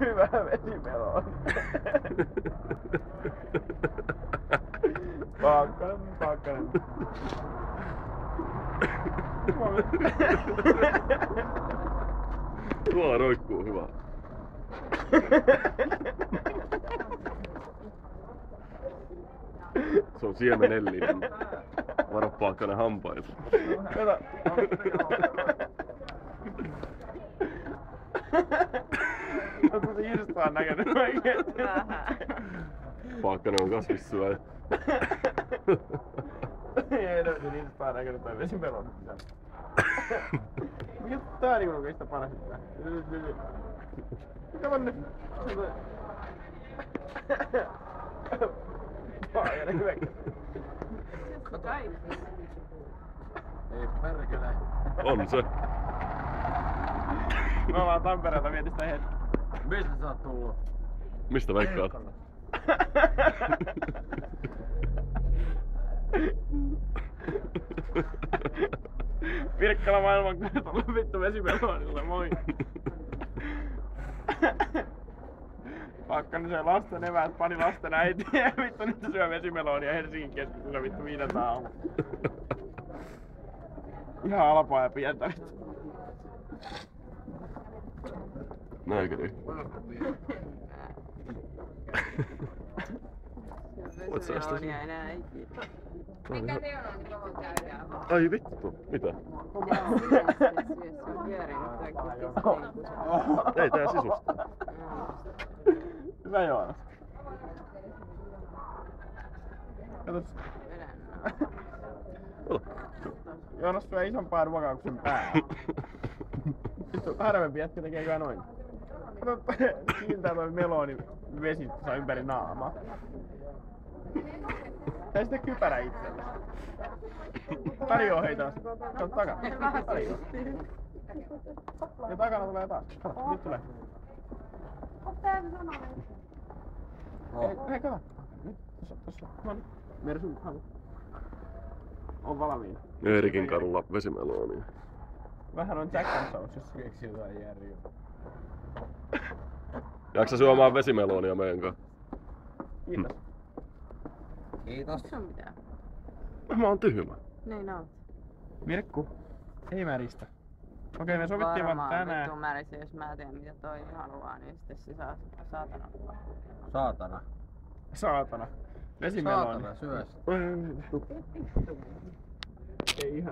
Hyvä vesimeloni. Pakkanen. Tuolla roikkuu hyvä. Se on siemenellinen. Varo Pakkanen hampaita. Kato. Onko se irstaan näköinen oikeesti? Pakkanen on kasvissyöjä. Ei löydy irstaan näköinen toi vesimeloni. Mikä tää niinku oikeista parhaita? Mikä on nyt? Paajanen hyväkin. Ei perkele. On se. Me ollaan Tampereelta vietiin sitä hetki. Mistä sä oot tullut? Mistä veikkaat? Pirkkala maailmankartalla vittu vesimelonilla, moi! Pakkanen söi lasten eväät, pani lasten äitiä ja vittu nyt syö vesimelonia Helsingin keskustassa vittu 5 aamu. Ihan alpaa ja pientä vittu. Näinkö niin? Voit sä ostaa sen? enää ikinä. Mikä se on, niin koko käydään vaan. Ai vittu, mitä? Se on pyörinyt Ei tää sisusta. Hyvä Joonas. Katos. Joonas syö isompaa ruokaa kuin sen pää. Vittu harvempi jätkä tekee kyllä noin. Kato, kiiltää toi meloni vesi saa ympäri naamaa. Tai sitten kypärä itselle. Tarjoa hei taas. Kato takana. Tarjoa. Ja takana tulee taas. Kato, nyt tulee. Hei kato. Nyt, tossa. No niin. Mersun halu. On valmiina. Eerikin kadulla vesimelonia. Vähän on Jack and Sauce, jos keksii jotain järjää. Jaksa syömään vesimelonia meidän kanssa? Kiitos. Kiitos. Se on mitään. Mä oon tyhmä. Niin on. Mirkku, ei märistä. Okei, me sovittiin vaan tänään. Vittu märisi, jos mä teen mitä toi haluaa, niin sitten se saa saatana. Saatana. Saatana. Vesimeloni. Saatana syö. Ei ihan.